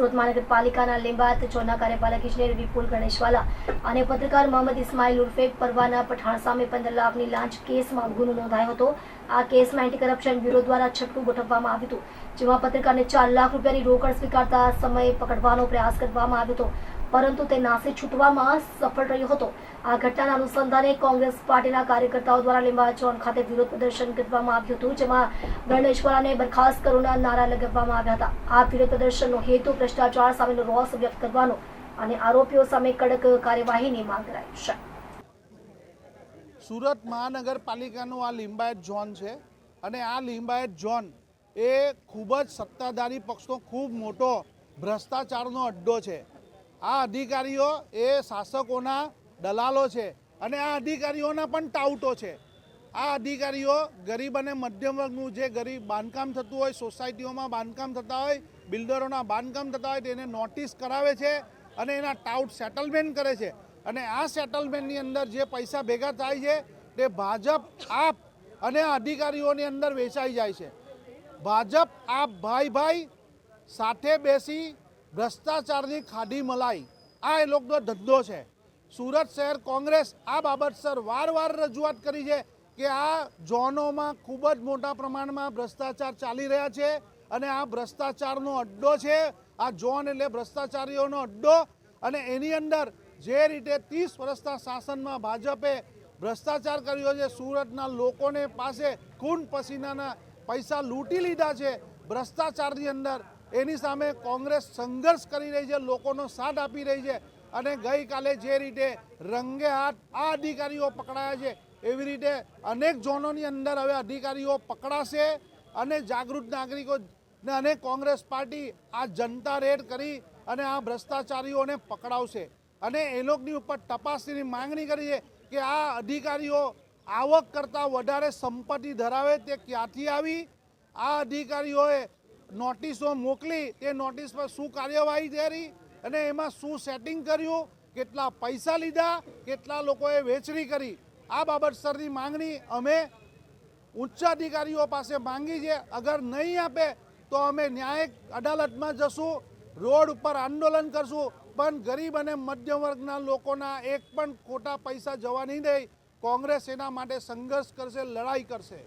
સુરત મહાનગરપાલિકાના લીંબાયત ઝોનના કાર્યપાલક ઇજનેર વિપુલ ગણેશવાલા અને પત્રકાર મોહમ્મદ ઇસ્માઇલ ઉર્ફે પરવાના પઠાણ સામે 15 લાખની લાંચ કેસમાં ગુનો નોંધાયો હતો। આ કેસમાં એન્ટી કરપ્શન બ્યુરો દ્વારા છટકું ગોઠવવામાં આવ્યું હતું, જેમાં પત્રકારને 4 લાખ રૂપિયાની રોકડ સ્વીકારતા સમયે પકડવાનો પ્રયાસ કરવામાં આવ્યો હતો, પરંતુ તે નાસી છૂટવામાં સફળ રહ્યો હતો। આ ઘટનાના અનુસંધાને કોંગ્રેસ પાર્ટીના કાર્યકર્તાઓ દ્વારા લીંબાયત ઝોન ખાતે વિરોધ પ્રદર્શન કરવામાં આવ્યું હતું, જેમાં ગણેશવાલાને બરખાસ્ત કરોના નારા લગાવવામાં આવ્યા હતા। આ વિરોધ પ્રદર્શનનો હેતુ ભ્રષ્ટાચાર સામેનો રોષ વ્યક્ત કરવાનો અને આરોપીઓ સામે કડક કાર્યવાહીની માંગ કરાઈ છે। સુરત મહાનગરપાલિકાનું આ લીંબાયત ઝોન છે અને આ લીંબાયત ઝોન એ ખૂબ જ સત્તાધારી પક્ષનો ખૂબ મોટો ભ્રષ્ટાચારનો અડ્ડો છે। આ અધિકારીઓ એ શાસકોના દલાલો છે અને આ અધિકારીઓના પણ ટાઉટો છે। આ અધિકારીઓ ગરીબ અને મધ્યમ વર્ગનું જે ગરીબ બાંધકામ થતું હોય, સોસાયટીઓમાં બાંધકામ થતા હોય, બિલ્ડરોના બાંધકામ થતા હોય તેને નોટિસ કરાવે છે અને એના ટાઉટ સેટલમેન્ટ કરે છે અને આ સેટલમેન્ટની અંદર જે પૈસા ભેગા થાય છે તે ભાજપ આપ અને અધિકારીઓની અંદર વેચાઈ જાય છે। ભાજપ આપ ભાઈ સાથે બેસી ભ્રષ્ટાચારની ખાડી મલાઈ આ એ લોકોનો ધંધો છે। સુરત શહેર કોંગ્રેસ આ બાબતસર વારવાર રજૂઆત કરી છે કે આ ઝોનોમાં ખૂબ જ મોટા પ્રમાણમાં ભ્રષ્ટાચાર ચાલી રહ્યા છે અને આ ભ્રષ્ટાચારનો અડ્ડો છે। આ ઝોન એટલે ભ્રષ્ટાચારીઓનો અડ્ડો અને એની અંદર જે રીતે 30 વર્ષના શાસનમાં ભાજપે ભ્રષ્ટાચાર કર્યો છે, સુરતના લોકોને પાસે ખૂન પસીનાના પૈસા લૂંટી લીધા છે ભ્રષ્ટાચારની અંદર, એની સામે કોંગ્રેસ સંઘર્ષ કરી રહી છે, લોકોનો સાથ આપી રહી છે અને ગઈકાલે જે રીતે રંગે હાથ આ અધિકારીઓ પકડાયા છે એવી રીતે અનેક ઝોનોની અંદર હવે અધિકારીઓ પકડાશે અને જાગૃત નાગરિકો અને કોંગ્રેસ પાર્ટી આ જનતા રેડ કરી અને આ ભ્રષ્ટાચારીઓને પકડાવશે અને એ લોકોની ઉપર તપાસની માંગણી કરી છે કે આ અધિકારીઓ આવક કરતાં વધારે સંપત્તિ ધરાવે તે ક્યાંથી આવી, આ અધિકારીઓએ નોટિસો મોકલી તે નોટિસ પર શું કાર્યવાહી કરી અને એમાં શું સેટિંગ કર્યું, કેટલા પૈસા લીધા, કેટલા લોકોએ વેચણી કરી, આ બાબતસરની માંગણી અમે ઉચ્ચ અધિકારીઓ પાસે માંગી છે। અગર નહીં આપે તો અમે ન્યાયિક અદાલતમાં જશું, રોડ ઉપર આંદોલન કરશું, પણ ગરીબ અને મધ્યમ વર્ગના લોકોના એક પણ ખોટા પૈસા જવા નહીં દે। કોંગ્રેસ એના માટે સંઘર્ષ કરશે, લડાઈ કરશે।